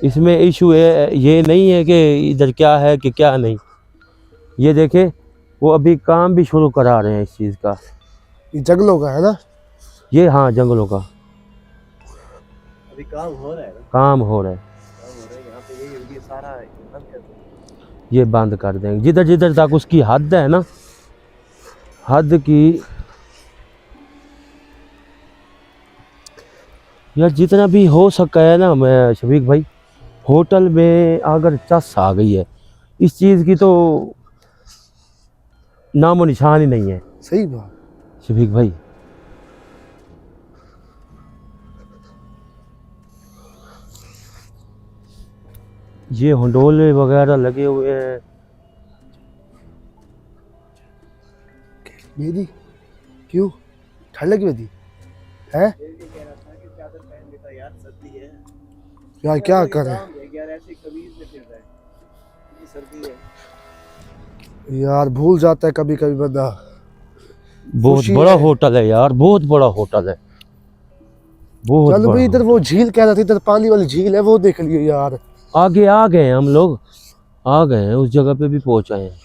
इसमें इशू है, ये नहीं है कि इधर क्या है कि क्या नहीं। ये देखे वो अभी काम भी शुरू करा रहे हैं इस चीज़ का। ये जंगलों का है ना? ये हाँ जंगलों का अभी काम हो रहा है ना, काम हो रहा है। यहाँ पे ये सारा बंद कर दो। ये बंद कर देंगे जिधर जिधर तक उसकी हद है ना, हद की। यार जितना भी हो सका है ना, मैं शफीक भाई, होटल में अगर चस आ गई है इस चीज़ की तो नामो निशान ही नहीं है। सही बात शफीक भाई ये हंडोले वगैरह लगे हुए हैं। मेरी क्यों ठंड लगी हुई थी है कह रहा था कि चादर पहन लेता यार, सर्दी है यार, क्या करें यार, ऐसे कमीज में फिर रहा है, इतनी सर्दी है। यार, भूल जाता है कभी कभी बंदा। बहुत खुशी बड़ा है। होटल है यार, बहुत बड़ा होटल है, बहुत चलो बड़ा। भाई, इधर वो झील कह रहा था, इधर पानी वाली झील है, वो देख लियो यार। आगे आ गए हैं हम लोग, आ गए हैं, उस जगह पे भी पहुंच आए हैं।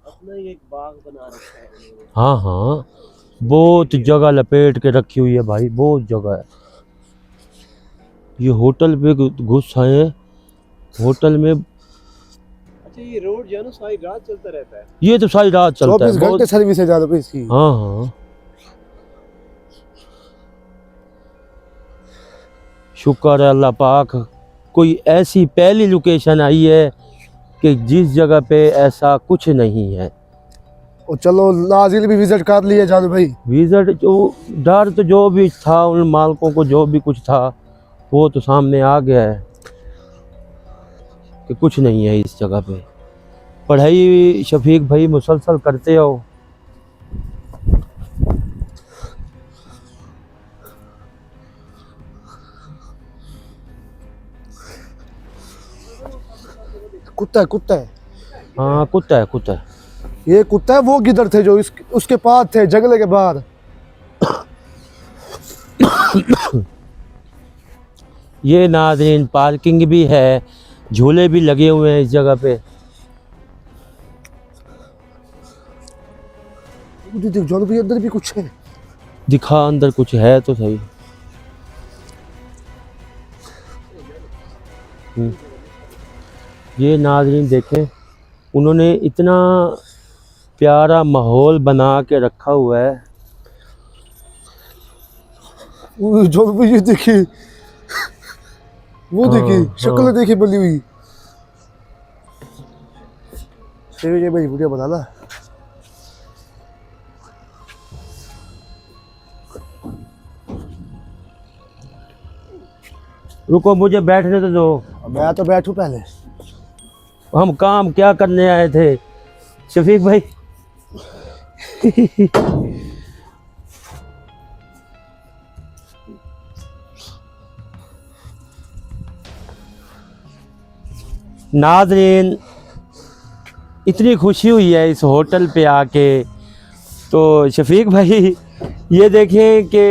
अपना एक बाग बना रखा है उन्होंने। हाँ हाँ, बहुत जगह लपेट के रखी हुई है भाई, बहुत जगह है। ये होटल पे घुस आए हैं, होटल में। अच्छा, ये रोड जो है ना सारी रात चलता रहता है। ये तो सारी रात चलता है, 24 घंटे सर्विस है ज्यादा इसकी। हाँ हाँ, शुक्र है अल्लाह पाक, कोई ऐसी पहली लोकेशन आई है कि जिस जगह पे ऐसा कुछ नहीं है। और चलो नाजिल भी विजिट कर लिए जान भाई। विजिट जो डर तो जो भी था उन मालकों को, जो भी कुछ था वो तो सामने आ गया है कि कुछ नहीं है इस जगह पे। पढ़ाई शफीक भाई मुसलसल करते हो। कुत्ता है, कुत्ता है, हाँ कुत्ता है, कुत्ता है। ये कुत्ता है। वो किधर थे जो उसके पास थे, जंगले के बाहर। ये नाज़रीन पार्किंग भी है, झूले भी लगे हुए हैं इस जगह पे। देख जान भाई, अंदर भी कुछ है। दिखा अंदर कुछ है तो सही। ये नाज़रीन देखें, उन्होंने इतना प्यारा माहौल बना के रखा हुआ है। जान भाई, ये देखिए, वो देखिए, हाँ, शक्ल हाँ। देखिए बनी हुई। ये भाई वीडियो बनाना। रुको मुझे बैठने तो दो, मैं तो बैठूं पहले। हम काम क्या करने आए थे शफीक भाई। नाज़रीन इतनी खुशी हुई है इस होटल पे आके, तो शफीक भाई ये देखें कि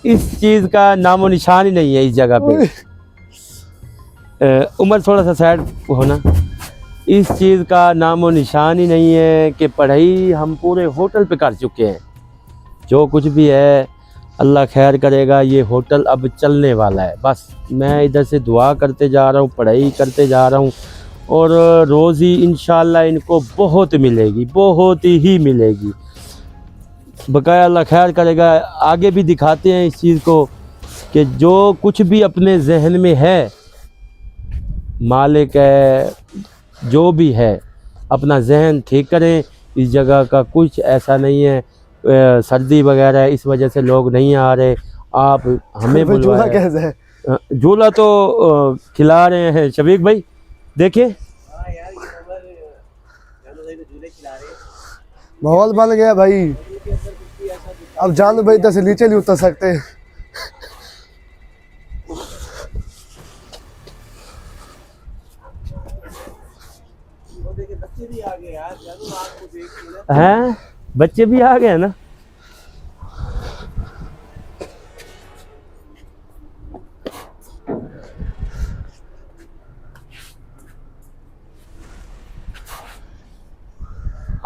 इस चीज़ का नामो निशान ही नहीं है इस जगह पे। उमर थोड़ा सा साइड होना। इस चीज़ का नामो निशान ही नहीं है कि पढ़ाई हम पूरे होटल पे कर चुके हैं। जो कुछ भी है अल्लाह खैर करेगा, ये होटल अब चलने वाला है। बस मैं इधर से दुआ करते जा रहा हूँ, पढ़ाई करते जा रहा हूँ, और रोज़ी इंशाल्लाह इनको बहुत मिलेगी, बहुत ही मिलेगी। बकाया अल्लाह खैर करेगा। आगे भी दिखाते हैं इस चीज़ को कि जो कुछ भी अपने जहन में है, मालिक है जो भी है, अपना जहन ठीक करें। इस जगह का कुछ ऐसा नहीं है, सर्दी वगैरह इस वजह से लोग नहीं आ रहे। आप हमें झूला बुलवाए, कैसे है? झूला तो खिला रहे हैं शफीक भाई, देखिए। हाँ यार, ये उमर जानो भाई तो झूले खिला रहे हैं। माहौल बन गया भाई। उनके अंदर कुछ भी ऐसा दिखता अब जान भाई इधर से नीचे नहीं उतर सकते। वो देखे बच्चे भी भी आ गए यार, जानू आपको देख के ना। हैं बच्चे भी आ गए ना।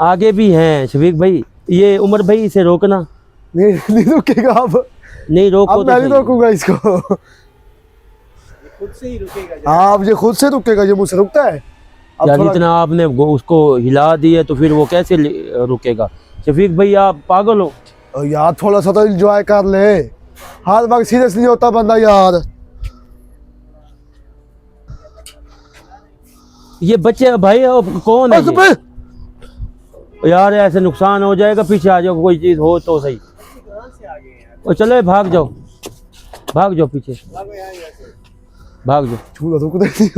आगे भी हैं शफीक भाई, ये उमर भाई इसे रोकना। नहीं रुकेगा अब। नहीं रोको अब तो मैं नहीं सही। रोकूंगा इसको। ये खुद से ही रुकेगा जरा। हाँ अब ये खुद से रुकेगा, ये मुझसे रुकता है। अब यार थोड़ा इतना आपने उसको हिला दिया तो फिर वो कैसे रुकेगा। शफीक भाई आप पागल हो। यार थोड़ा सा तो एंजॉय कर ले, हर वक्त सीरियस नहीं होता बंदा यार। ये बच्चे भाई अब कौन है बस ये? बे। यार ऐसे नुकसान हो जाएगा, पीछे आ जाओ, कोई चीज हो तो सही। कहाँ से आ गए यार? और चलो भाग जाओ, भाग जाओ पीछे, भागो यहाँ से। भाग जाओ। झूला रुक नहीं,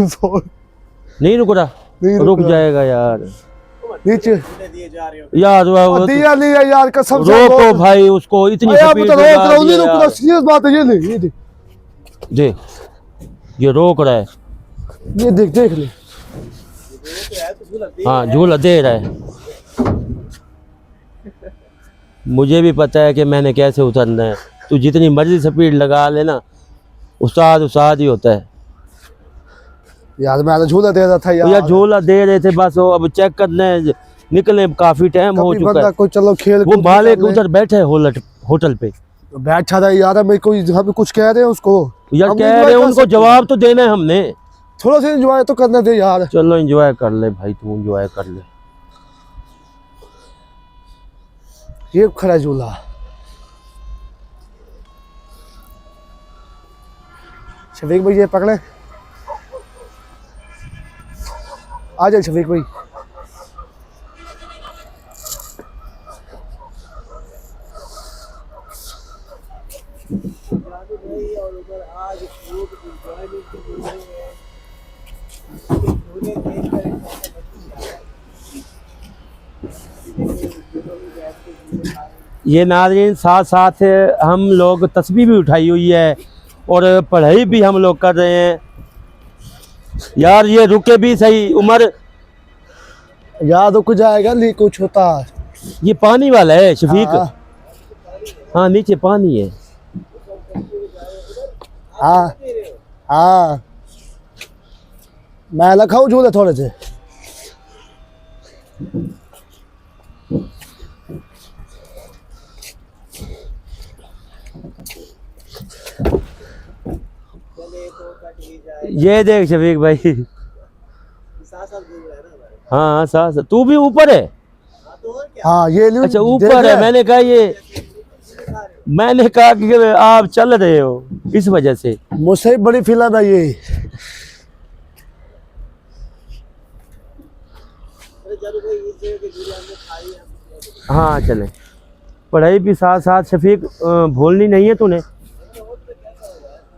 नहीं रुक रहा, नहीं रुक रुक रहा। जाएगा यार। नीचे झूले दिए जा रहे हो। यार दिया नहीं है यार, कसम से रोको भाई उसको, इतनी अरे आप स्पीड तो में रोक गा रहा हूँ, नहीं दिया रुक रहा, यार। सीरियस बात है। ये ले, ये देख, देख ये रोक रहा है। ये देख, देख ले। तो यार तो झूला दे। हाँ झूला दे रहा है। मुझे भी पता है कि मैंने कैसे उतरना है। तू जितनी मर्जी स्पीड लगा लेना, उस्ताद उस्ताद ही होता है। यार मैं तो झूला दे रहा था तो यार। यार झूला दे रहे थे बस, वो अब चेक करना है, निकले काफी टाइम हो कभी चुका बंदा है। को चलो खेल वो कूद के मालिक कर ले। उधर बैठे है होटल पे। बैठा था यार, मेरे को यहाँ पे कुछ कह रहे हैं उसको। यार हम कह enjoy रहे हैं, कर उनको सकते जवाब तो देना है हमने। हैं। थोड़ा सा एंजॉय तो करने दे यार। चलो एंजॉय कर ले भाई, तू एंजॉय कर ले। ये खड़ा है झूला। शफीक भाई ये पकड़े, आ जाए शफीक भाई। जानू भाई और उधर आज खूब एंजॉयमेंट भी हो रहे हैं। झूले देख कर ये नाज़रीन साथ साथ हम लोग तस्बीह भी उठाई हुई है और पढ़ाई भी हम लोग कर रहे हैं। यार ये रुके भी सही उमर, यार रुक जाएगा, नहीं कुछ होता। ये पानी वाला है शफीक। हाँ। हाँ नीचे पानी है। हाँ हाँ, मैं लखाऊं झूले थोड़े से। चले तो कट ही जाए। ये देख शफीक भाई। साथ साथ घूम रहा है ना भाई। हाँ साथ तू भी ऊपर है। हाँ तो और क्या। हाँ ये अच्छा ऊपर है, मैंने कहा कि आप चल रहे हो इस वजह से। मुझसे ही बड़ी फिल्म है ये। अरे जानू भाई इस जगह के झूले हमने खाई है। हाँ चले, पढ़ाई भी साथ साथ शफीक भूलनी नहीं है तूने।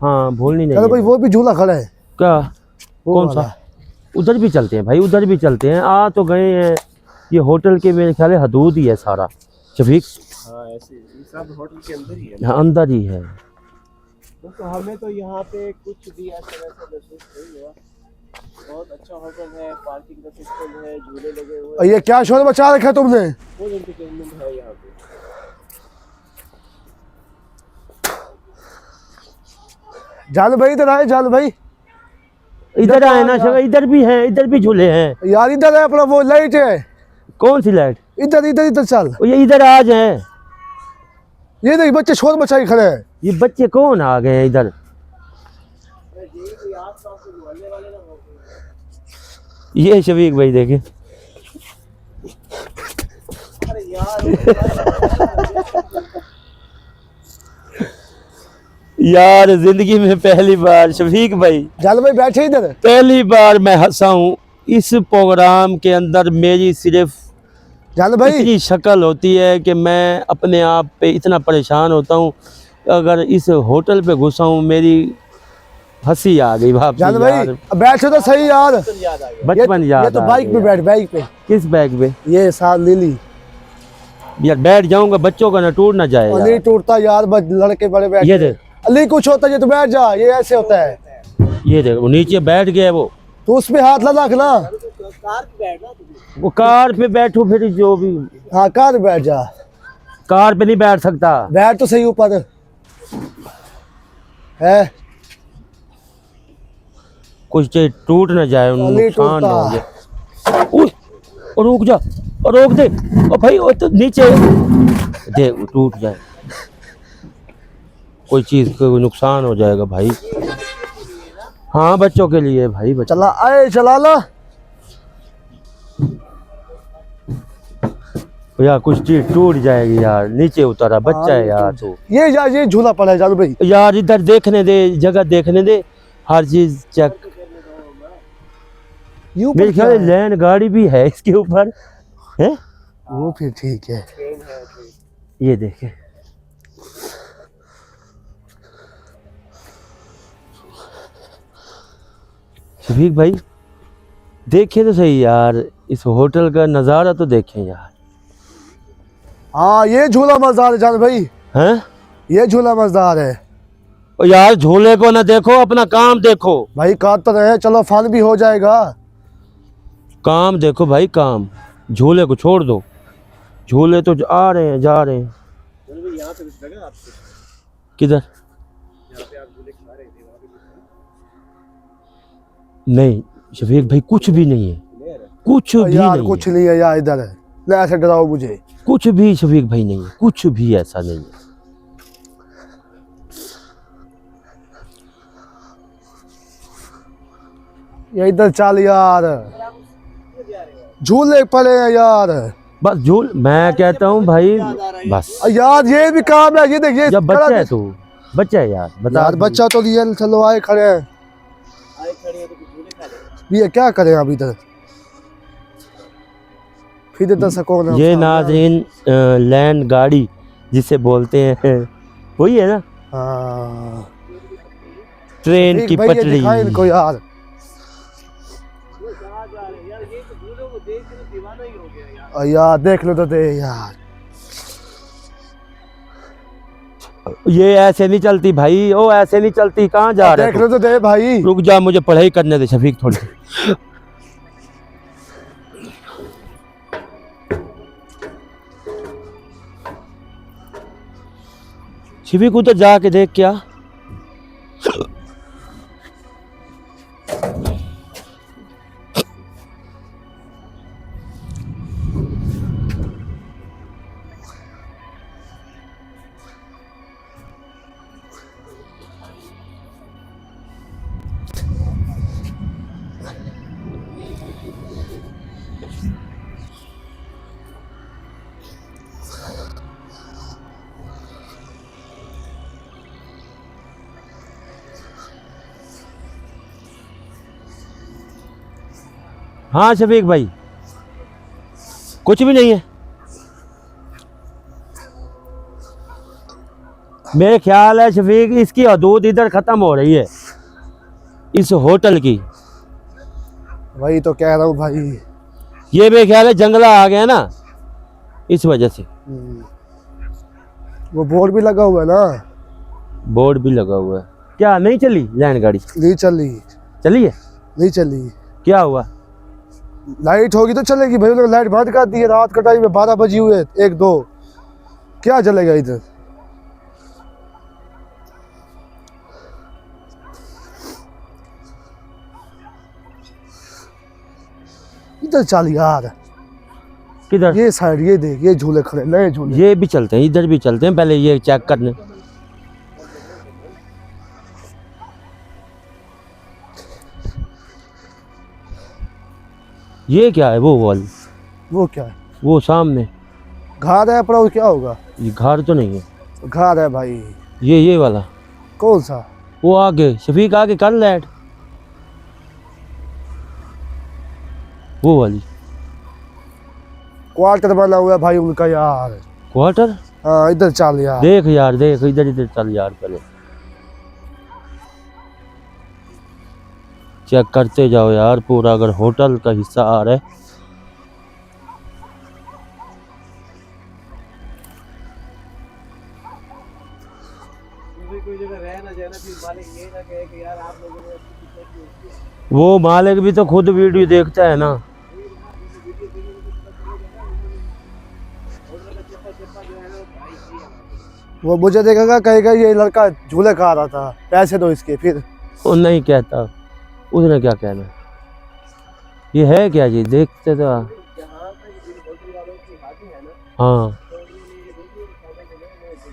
हाँ भूलनी नहीं चलो भाई है। वो भी झूला खड़ा है। क्या वो कौन वाला। सा? उधर भी चलते हैं भाई, उधर भी चलते हैं। आ तो गए हैं, ये होटल के मेरे ख्याल है हदूद ही है सारा शफीक। हाँ ऐसे ये सब होटल के अंदर ही है। यहाँ अंदर ही है। तो हमें तो यहाँ पे कुछ भी ऐसा वैसा महसूस नहीं हुआ। बहुत अच्छा होटल है, पार्किंग का सिस्टम है, झूले लगे हुए और ये क्या शोर मचा रखा है तुमने? फुल एंटरटेनमेंट है यहाँ पे। जान भाई इधर आए, जान भाई इधर आए ना शफीक, इधर भी है, इधर भी झूले हैं। यार। इधर है अपना वो लाइट है, कौन सी लाइट? इधर इधर इधर चल। ये इधर आ जाए। ये देख बच्चे शोर मचाई खड़े हैं। ये बच्चे कौन आ गए हैं इधर? ये शफीक भाई देखे। अरे यार यार जिंदगी में पहली बार शफीक भाई, जान भाई बैठे इधर। पहली बार मैं हंसा हूँ इस प्रोग्राम के अंदर। मेरी सिर्फ जान भाई इतनी शक्ल होती है कि मैं अपने आप पे इतना परेशान होता हूँ। अगर इस होटल पे घुसा हूँ, मेरी हंसी आ गई वापस। जान भाई यार अब बैठे तो सही यार। याद आ गया। बचपन ये याद तो आ बाइक पे गया। बैठ, बाइक पे। किस बैग पे? ये साथ ले ली। यार बैठ जाऊंगा, बच्चों का ना टूट ना जाए और नहीं यार। टूटता यार, बस लड़के बड़े बैठे। ये देख, अली कुछ होता है तो बैठ जा, ये ऐसे होता है। ये देख वो नीचे बैठ गया वो। तो उसमें हाथ लगा रखना। कार पे बैठना तुझे। वो कार पे बैठो फिर जो भी। हाँ कार पे बैठ जा, कार पे नहीं बैठ सकता। बैठ तो सही ऊपर है। कुछ चीज टूट ना जाए, नहीं नुकसान टूटता। हो जाए। उई, और रुक जा, और रोक दे। और भाई वो तो नीचे दे, वो टूट जाए, कोई चीज को नुकसान हो जाएगा भाई। हाँ बच्चों के लिए भाई, बच्चों। चला आए, चला ला। यार कुछ चीज टूट जाएगी यार, नीचे उतारा बच्चा है यार। तो ये झूला पड़ा है जादू भाई। यार इधर देखने दे, जगह देखने दे, हर चीज चेक। यूं मेरे ख्याल है। में लैंड गाड़ी भी है इसके ऊपर है। वो फिर ठीक है। ट्रेन है ट्रेन। ये देखे, शफीक भाई देखे तो सही यार, इस होटल का नज़ारा तो देखें यार। हाँ ये झूला मजेदार है जादू भाई, हैं? ये झूला मजेदार है और यार झूले को ना देखो, अपना काम देखो। भाई। कार तो रहे, चलो फन भी हो जाएगा। काम देखो भाई, काम। झूले को छोड़ दो, झूले तो आ रहे हैं जा रहे हैं। भाई यहाँ पे कुछ लगा आपको? किधर? यहाँ पे आप झूले खा रहे थे, वहाँ पे कुछ नहीं शफीक भाई, कुछ भी नहीं है, नहीं है? कुछ भी यार नहीं कुछ है, नहीं है यार, इधर है। ले ऐसे डराओ मुझे। कुछ भी शफीक भाई नहीं है, कुछ भी ऐसा नहीं है। ये इधर चल यार, झूले पड़े हैं यार। बस झूल, मैं कहता हूँ भाई बस। यार ये भी काम है, ये देखिए। जब बच्चा है तो बच्चा है यार, बता। यार बच्चा तो लिए, चलो आए खड़े हैं। आए खड़े हैं तो कुछ झूले खा ले। ये क्या करें अब इधर, फिर इधर सकून है। ये नाज़रीन लैंड गाड़ी जिसे बोलते हैं वही है ना, हाँ ट्रेन की भाई ये पटरी। दिखाए इनको यार। वो कहाँ जा रहे हैं यार? ये तो झूलों को देख के दीवाना ही हो गया यार। यार देख लो तो दे यार। ये ऐसे नहीं चलती भाई, ओ ऐसे नहीं चलती, कहाँ जा रहे देख हो? लो तो दे भाई। रुक जा, मुझे पढ़ाई करने दे शफीक थोड़ी। शफीक उधर जाके देख क्या। हाँ शफीक भाई, कुछ भी नहीं है। मेरे ख्याल है शफीक, इसकी हदूद इधर खत्म हो रही है, इस होटल की। वही तो कह रहा हूँ भाई। ये मेरे ख्याल है जंगला आ गया ना, इस वजह से। वो बोर्ड भी लगा हुआ है ना। बोर्ड भी लगा हुआ है। क्या नहीं चली लैंड गाड़ी? नहीं चली, चली है? नहीं चली। क्या हुआ? लाइट होगी तो चलेगी भाई, लोग लाइट बंद कर दी है। रात का टाइम में 12 बजी हुए, 1-2 क्या चलेगा इधर। इधर चल यार, किधर? ये साइड ये देख, ये झूले खड़े, नए झूले। ये भी चलते हैं, इधर भी चलते हैं, पहले ये चेक करने। ये क्या है? वो वॉल, वो क्या है? वो सामने घर है, पर वो क्या होगा? ये घर तो नहीं है, घर है भाई। ये वाला। कौन सा? वो आगे शफीक, आगे कर लाइट, वो वाली। क्वार्टर बना हुआ है भाई उनका यार। क्वार्टर? हाँ इधर चल यार। देख यार, देख इधर, इधर चल यार, पहले चेक करते जाओ यार पूरा, अगर होटल का हिस्सा आ रहा है। कोई जगह रह ना जाए ना, फिर मालिक ये ना कहे कि यार आप लोगों ने वो मालिक भी तो खुद वीडियो देखता है ना। वो मुझे देखेगा कहेगा ये लड़का झूले खा रहा था, पैसे दो इसके। फिर वो नहीं कहता, उसने क्या कहना। ये है क्या जी, देखते तो। जहाँ तक इन होटल वालों की बातें हैं ना, हाँ, तो उन्होंने बिल्कुल सामने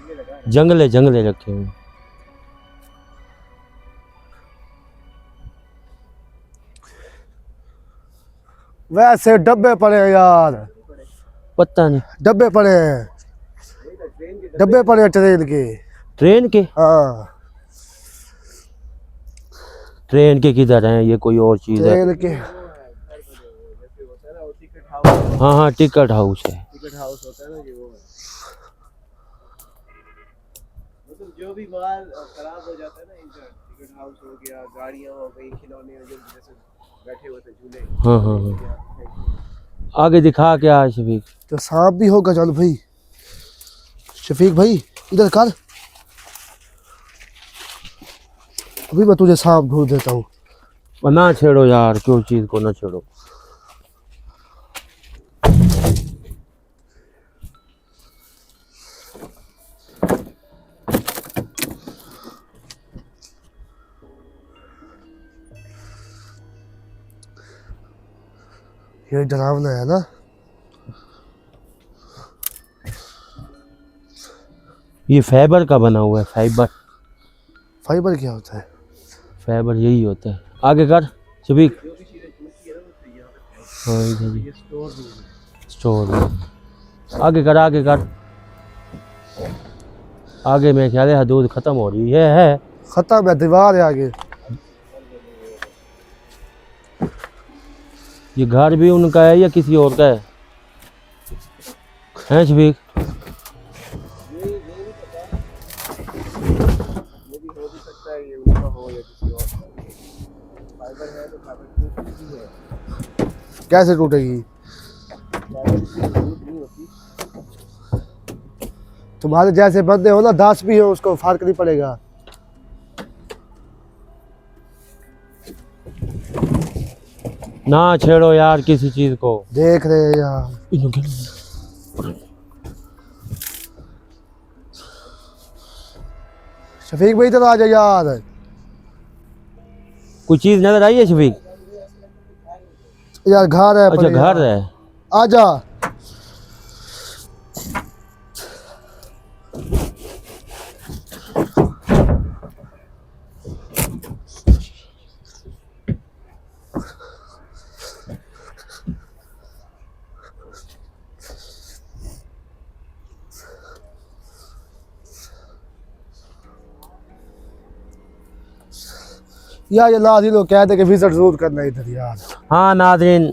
जगह लगा है। जंगले जंगले रखे हुए। वैसे डब्बे पड़े हैं यार, पता नहीं, डब्बे पड़े हैं, डब्बे पड़े हैं ट्रेन के। ट्रेन के? हाँ ट्रेन के किधर हैं? ये कोई और चीज़ है। ट्रेन के। जैसे होता है ना वो टिकट हाउस, हाँ हाँ, टिकट हाउस है। टिकट हाउस होता है ना, ये वो है। मतलब जो भी माल खराब हो जाता है ना, इधर टिकट हाउस हो गया, गाड़ियाँ हो गई, खिलौने हो, जो जैसे बैठे हुए थे झूले, हाँ हाँ हाँ। आगे दिखा क्या है शफीक? तो सांप भी होगा। चल भाई शफीक भाई इधर कर, अभी मैं तुझे सांप ढूंढ देता हूँ। और ना छेड़ो यार, क्यों चीज़ को ना छेड़ो। ये डरावना है ना। ये फाइबर का बना हुआ है, फाइबर। फाइबर क्या होता है? फाइबर यही होता है। आगे कर शफीक। जो भी चीज़ें चूती है ना, तो यहाँ पे हाँ इधर ही ये स्टोर रूम है। स्टोर। आगे कर, आगे कर। आगे मेरे ख्याल है हदूद खत्म हो रही है। खत्म है, दीवार है आगे। ये घर भी उनका है या किसी और का है? हैं शफीक? ये भी पता, ये भी हो भी सकता है, ये उनका हो या किसी और का। फाइबर है तो फाइबर टूटती है, कैसे टूटेगी? फाइबर की टूट नहीं होती। तुम्हारे जैसे बंदे हो ना, दास भी हो, उसको फर्क नहीं पड़ेगा। ना छेड़ो यार किसी चीज को। देख रहे हैं यार। शफीक भाई इधर आ जा यार। कोई चीज नजर आई है शफीक? यार घर है। अच्छा घर है। आ जा। यार ये नाज़रीन लोग कहते कि विजिट जरूर करना इधर यार। हाँ नाज़रीन,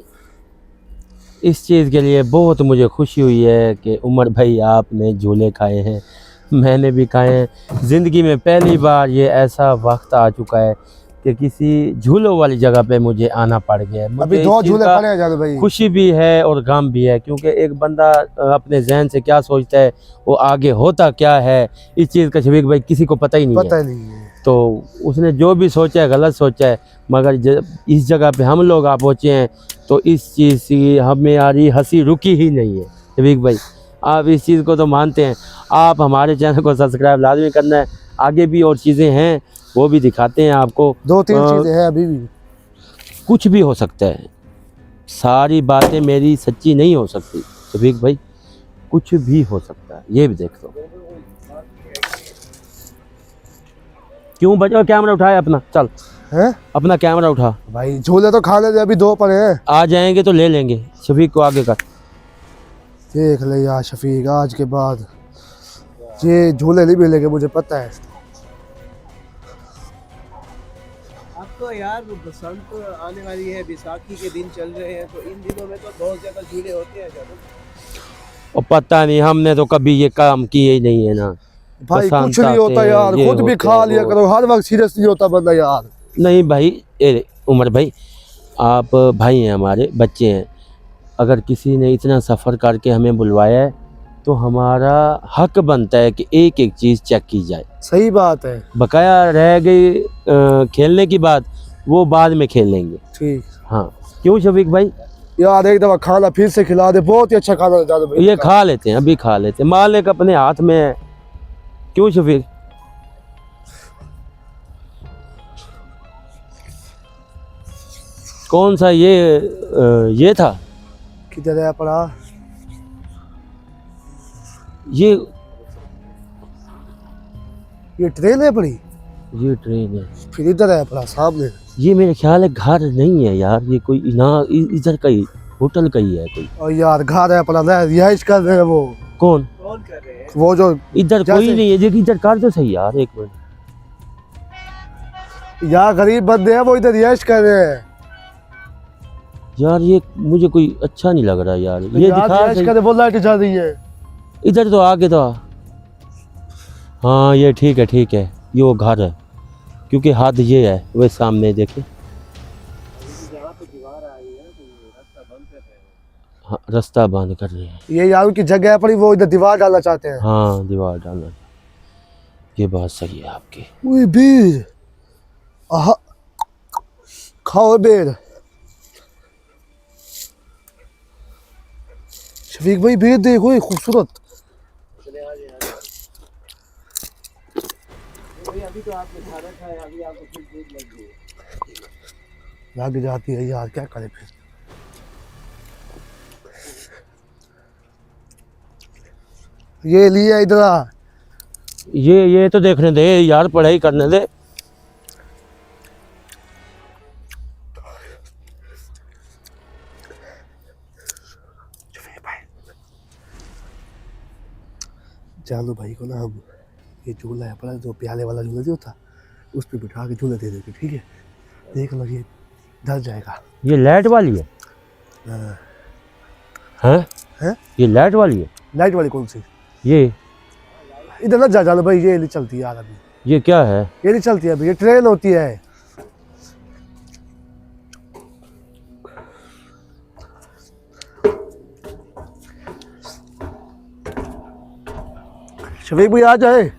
इस चीज़ के लिए बहुत मुझे खुशी हुई है कि उमर भाई आपने झूले खाए हैं, मैंने भी खाए हैं। ज़िंदगी में पहली बार ये ऐसा वक्त आ चुका है कि किसी झूलों वाली जगह पे मुझे आना पड़ गया है। मुझे अभी इस 2 चीज़ झूले का पड़े हैं जान भाई। खुशी भी है और गम भी है, क्योंकि एक बंदा अपने जहन से क्या सोचता है वो आगे होता क्या है, इस चीज़ का शफीक भाई किसी को पता ही नहीं पता है। ही नहीं है। तो उसने जो भी सोचा है गलत सोचा है, मगर इस जगह पे हम लोग आप पहुँचे हैं तो इस चीज़ की हमारी हंसी रुकी ही नहीं है। शफीक भाई आप इस चीज़ को तो मानते हैं। आप हमारे चैनल को सब्सक्राइब लाजमी करना है। आगे भी और चीज़ें हैं वो भी दिखाते हैं आपको। 2-3 चीज़ें हैं अभी भी। कुछ भी हो सकता है, सारी बातें मेरी सच्ची नहीं हो सकती शफीक भाई, कुछ भी हो सकता है, ये भी देख लो। क्यों बचो, कैमरा उठाए अपना, चल हैं अपना कैमरा उठा। भाई झूले तो खाने दे, अभी 2 पड़े हैं। आ जाएंगे तो ले लेंगे। शफीक को आगे कर। देख ले यार शफीक, आज के बाद ये झूले नहीं मिलेंगे, मुझे पता है। अब तो यार बसंत आने वाली है, बैसाखी के दिन चल रहे हैं, तो इन दिनों में तो बहुत ज़्यादा झूले होते हैं ज़्यादा। और पता नहीं, हमने तो कभी ये काम किए ही नहीं है ना भाई बसंत कुछ नहीं होता आते हैं, यार, ये खुद भी होते खा हैं, लिया वो। करो, हर वक्त सीरियस नहीं होता बंदा यार। नहीं भाई, उमर भाई आप भाई हैं, हमारे बच्चे हैं। अगर किसी ने इतना सफ़र करके हमें बुलवाया है तो हमारा हक बनता है कि एक एक चीज़ चेक की जाए। सही बात है। बकाया रह गई खेलने की बात, वो बाद में खेल लेंगे। ठीक। हाँ क्यों शफीक भाई? यार एक दफा खाना फिर से खिला दे, बहुत ही अच्छा खाना है जादू भाई। ये खा लेते हैं, अभी खा लेते हैं, मालिक अपने हाथ में है। क्यों शफीक? कौन सा ये था? किधर है पड़ा? ये ट्रेन है पड़ी, ये ट्रेन है। फिर इधर है पड़ा सामने। ये मेरे ख्याल है घर नहीं है यार, ये कोई इधर का ही होटल का ही है कोई। और यार घर है पड़ा, रिहाइश कर रहे हैं वो। कौन कर रहे हैं? वो जो इधर कोई जैसे- नहीं है। देखिए इधर कर दो सही यार, एक मिनट। यहाँ गरीब बंदे हैं, वो इधर रिहाइश कर रहे हैं। यार ये मुझे कोई अच्छा नहीं लग रहा यार। ये यहाँ दिखा रिहाइश सही। कर रहे, वो लाइट जा रही है। इधर तो आगे तो हाँ ये ठीक है, ये वो घर है, क्योंकि हद ये है वो सामने देखे। जहाँ पे दीवार आ रही है तो ये रास्ता बंद कर रहे हैं। हाँ रास्ता बंद कर रहे हैं। ये यार की जगह है पड़ी, वो इधर दीवार डालना चाहते हैं। हाँ दीवार डालना, ये बात सही है आपकी। ओए बेर, आहा, खाओ बेर। शफीक भाई बेर देखो, ये खूबसूरत। चले आ जाए भाई, अभी तो आपने खा रखा है, अभी आपको फिर भूख लग गई है। लग जाती है यार, क्या करे फिर। ये लिया इधर आ। ये तो देखने दे यार, पढ़ाई करने दे। चालू भाई को ना हम ये झूला है पड़ा, जो प्याले वाला झूला जो था उस पे बिठा के झूले दे देंगे, ठीक है? देख लो ये डर जाएगा। ये लाइट वाली है? हाँ। हैं? ये लाइट वाली है? लाइट वाली कौन सी? ये इधर ना जा चालू भाई, ये नहीं चलती यार अभी। ये क्या है? ये नहीं चलती अभी, ये ट्रेन होती है। शफीक भाई आ जाए,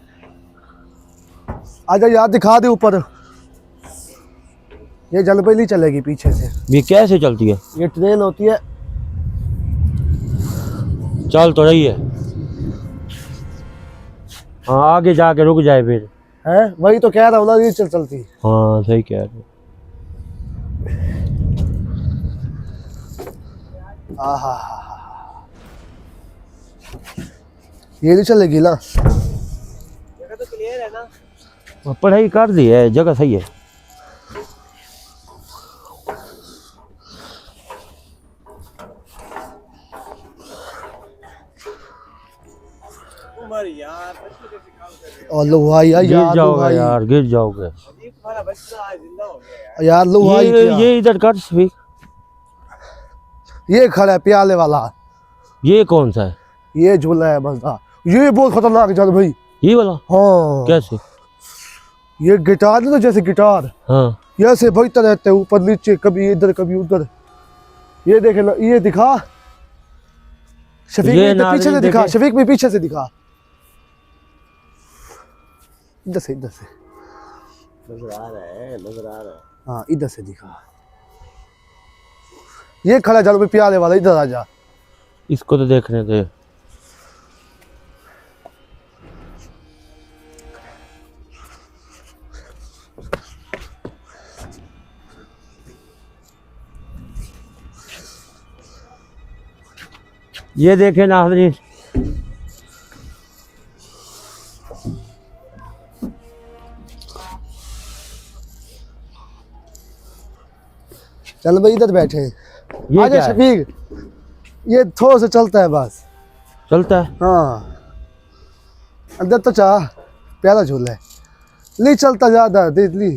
आजा यार, दिखा दे ऊपर। ये जल पे नहीं चलेगी पीछे से, ये कैसे चलती है? ये ट्रेन होती है। चल तो रही है। हाँ आगे जाके रुक जाए फिर। है वही तो कह रहा हूँ ना, ये चलती। हाँ सही कह रहे हो। आहा, ये नहीं चलेगी ना। जगह तो क्लियर है ना? पढ़ाई कर दी है, जगह सही है। उमर यार, बच्चे कैसे काम कर रहे हैं? और लो भाई यार, गिर लो जाओगे भाई यार, गिर जाओगे। अजीब तुम्हारा बच्चा आज जिंदा हो गया यार। यार, लो भाई क्या? ये इधर कर शफीक। ये खड़ा है प्याले वाला, ये कौन सा है? ये झूला है मजा। ये बहुत खतरनाक है जादू भाई। ये वाला? हाँ कैसे? ये गिटार नहीं तो जैसे गिटार, हाँ ये ऐसे बजते रहते हैं ऊपर नीचे, कभी इधर कभी उधर। ये देखे ना, ये दिखा शफीक ये में नाज़रीन पीछे से दिखा, देखे। शफीक में पीछे से दिखा, इधर से नजर आ रहा है, नजर आ रहा है। हाँ इधर से दिखा। ये खड़ा जादू भाई प्याले वाला, इधर आ जा। इसको तो देखने दे। ये देखे नाज़रीन, चल भाई इधर बैठे। ये आजा क्या है? शफीक, ये थोड़ा सा चलता है बस। चलता है? हाँ अंदर तो चाह, प्यारा झूला है, नहीं चलता ज्यादा, देख ली।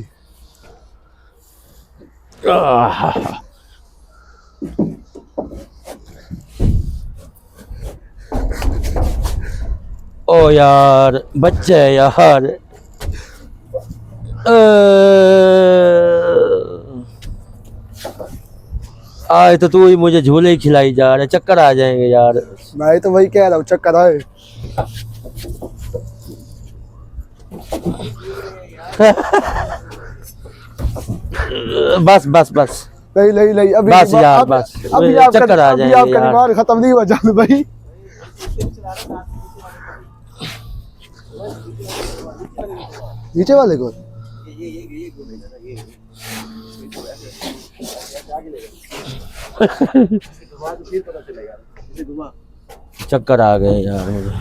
ओ यार बच्चे है यार। आज तो तू ही मुझे झूले ही खिलाई जा रहा है, चक्कर आ जाएंगे यार। मैं तो वही कह रहा हूँ, चक्कर आए। बस बस बस नहीं नहीं नहीं, अभी बस यार, अब- बस। अभी मुझे आपका चक्कर आ अभी जाएंगे आपका यार। दिमाग खत्म नहीं हुआ जानू भाई। नीचे वाले को ये घूमेगा ना, ये तो ऐसे आगे ले तो फिर पता चलेगा इसे घुमा। चक्कर आ गए यार मुझे।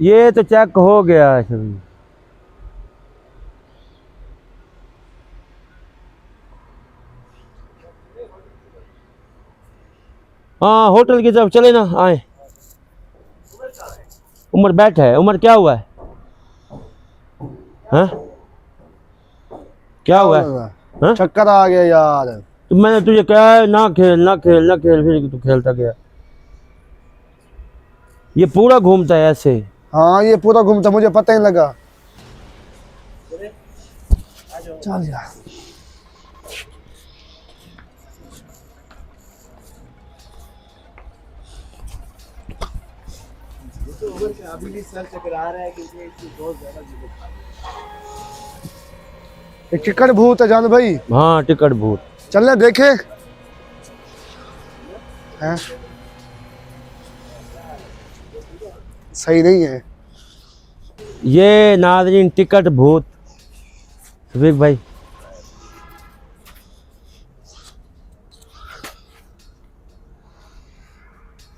ये तो चेक हो गया है सभी। हाँ होटल की तरफ चले ना, आए। उमर बैठा है। उमर क्या हुआ है? हाँ क्या हुआ है? हाँ? चक्कर आ गया यार। तो मैंने तुझे कहा है ना खेल ना खेल ना खेल, फिर तू खेलता गया। ये पूरा घूमता है ऐसे। हाँ ये पूरा घूमता, मुझे पता ही लगा। चल यार तो उम्र का अभी भी सर चक्कर आ रहा है क्योंकि इसकी बहुत ज्यादा जुगत खा ये टिकट भूत है जान भाई। हाँ टिकट भूत। चलने देखे हैं? सही नहीं है ये नाज़रीन टिकट भूत। शफीक भाई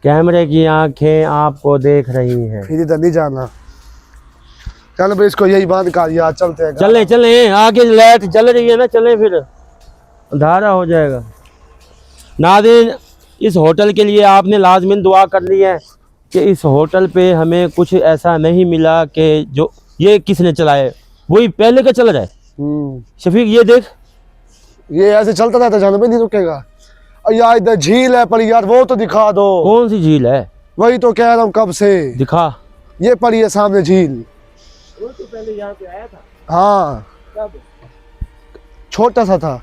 कैमरे की आंखें आपको देख रही हैं। फिर इधर नहीं जाना। चल भाई इसको यही बात कर यार, चलते हैं। चले चले, आगे लाइट जल रही है ना, चले फिर अंधारा हो जाएगा। नाज़रीन इस होटल के लिए आपने लाजमिन दुआ कर ली है कि इस होटल पे हमें कुछ ऐसा नहीं मिला कि जो ये किसने चलाए, वही पहले का चल रहा है। शफीक ये देख, ये ऐसे चलता रहता जान भाई, नहीं रुकेगा। और यार इधर झील है पर यार वो तो दिखा दो। कौन सी झील है? वही तो कह रहा हूँ कब से। दिखा। ये पड़ी है सामने झील। वो तो पहले यहाँ पे आया था हाँ कब? छोटा सा था।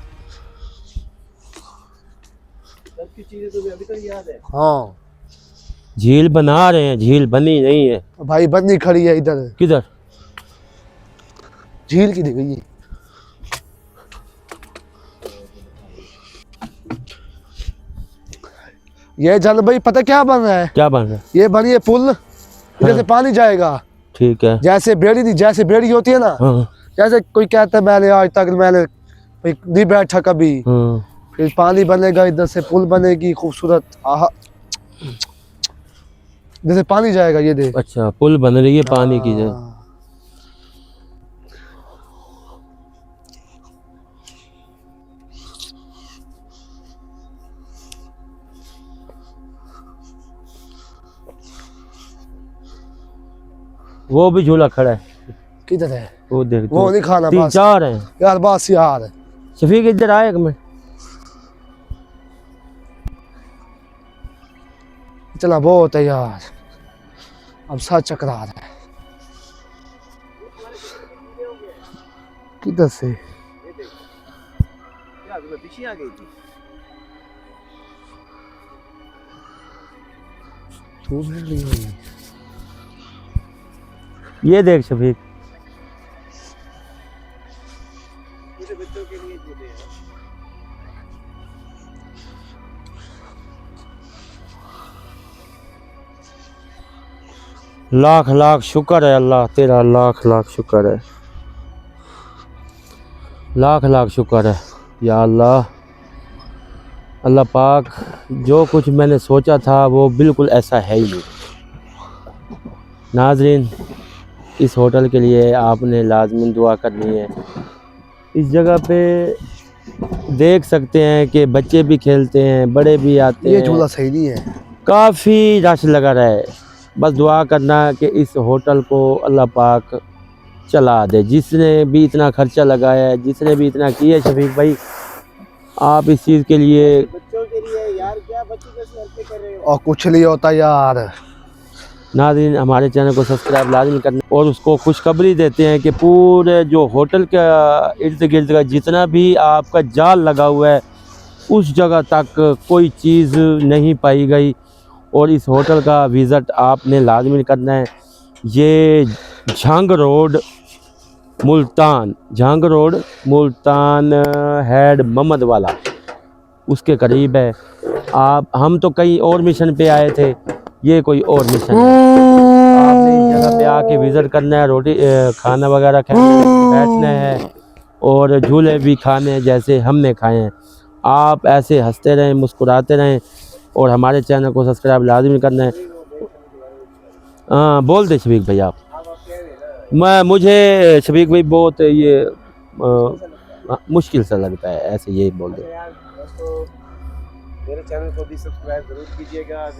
सबकी चीजें तो अभी तक याद है। हाँ झील बना रहे हैं, झील बनी नहीं है। भाई बंदी खड़ी है इधर, किधर? झील की दिख गई। ये जल भाई पता क्या बन रहा है? क्या बन रहा है? ये बनी है पुल, इधर से पानी जाएगा। ठीक है। जैसे बेड़ी नहीं, जैसे बेड़ी होती है ना, हाँ जैसे कोई कहता है मैंने आज तक मैंने नहीं बैठा कभी, हाँ। फिर पानी बनेगा, इधर से पुल बनेगी खूबसूरत। आहा जैसे पानी जाएगा, ये देख। अच्छा पुल बन रही है पानी की जगह। हाँ। वो भी झूला खड़ा है। किधर है? वो देख वो नहीं खाना, तीन बस चार हैं। यार बस यार। शफीक इधर आए एक मिनट। चला बहुत है यार, अब साथ चकरा रहा है। किधर से? ये देख क्या तुम्हें पीछे आ गई थी? तू भी नहीं हुई। ये देख शफीक, छोटे बच्चों के लिए झूले हैं। लाख लाख शुक्र है अल्लाह तेरा, लाख लाख शुक्र है, लाख लाख शुक्र है या अल्लाह। अल्लाह पाक, जो कुछ मैंने सोचा था वो बिल्कुल ऐसा है ही नहीं। नाज़रीन इस होटल के लिए आपने लाजमी दुआ करनी है। इस जगह पे देख सकते हैं कि बच्चे भी खेलते हैं, बड़े भी आते ये हैं। झूला सही नहीं है। काफ़ी रश लगा रहा है। बस दुआ करना कि इस होटल को अल्लाह पाक चला दे। जिसने भी इतना खर्चा लगाया है, जिसने भी इतना किया है, शफीक भाई आप इस चीज़ के लिए। बच्चों के लिए यार, क्या बच्चों जैसे हरकतें कर रहे हो? और कुछ नहीं होता यार। नाज़रीन हमारे चैनल को सब्सक्राइब लाजमी करना और उसको खुशखबरी देते हैं कि पूरे जो होटल का इर्द गिर्द का जितना भी आपका जाल लगा हुआ है उस जगह तक कोई चीज़ नहीं पाई गई। और इस होटल का विज़िट आपने लाजमी करना है। ये Jhang road Multan, Jhang road, Multan head Muhammad Wala, उसके करीब है। हम तो कई और मिशन पे आए थे, ये कोई और मिशन है। आपने इस जगह पे आके विज़िट करना है, रोटी खाना वगैरह बैठना है और झूले भी खाने हैं जैसे हमने खाए हैं। आप ऐसे हंसते रहें, मुस्कुराते रहें और हमारे चैनल को सब्सक्राइब लाजमी करना है। हाँ बोल दे शफीक भाई आप। मुझे शफीक भाई बहुत ये मुश्किल सा लगता है, ऐसे यही बोल दे। यार दोस्तों, मेरे चैनल को भी सब्सक्राइब जरूर कीजिएगा।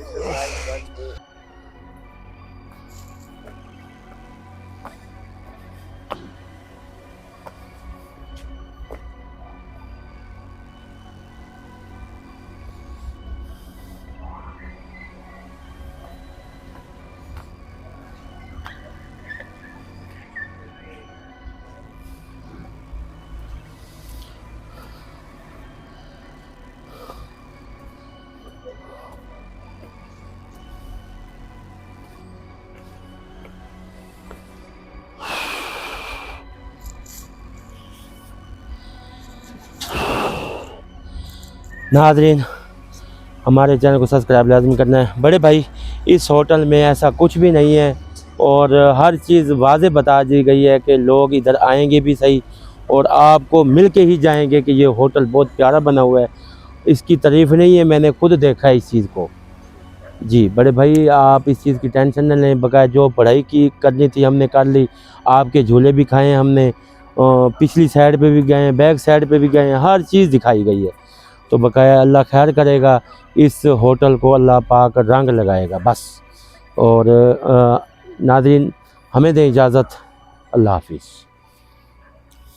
नाज़रीन, हमारे चैनल को सब्सक्राइब लाजमी करना है। बड़े भाई, इस होटल में ऐसा कुछ भी नहीं है और हर चीज़ वाज़े बता दी गई है कि लोग इधर आएंगे भी सही और आपको मिल के ही जाएंगे कि ये होटल बहुत प्यारा बना हुआ है। इसकी तारीफ़ नहीं है, मैंने खुद देखा है इस चीज़ को। जी बड़े भाई, आप इस चीज़ की टेंशन न लें। बकाया जो पढ़ाई की करनी थी हमने कर ली, आपके झूले भी खाए हैं हमने, पिछली साइड पे भी गए हैं, बैक साइड पे भी गए हैं, हर चीज़ दिखाई गई है। तो बकाया अल्लाह खैर करेगा, इस होटल को अल्लाह पाक रंग लगाएगा बस। और नाज़रीन, हमें दें इजाज़त, अल्लाह हाफिज़।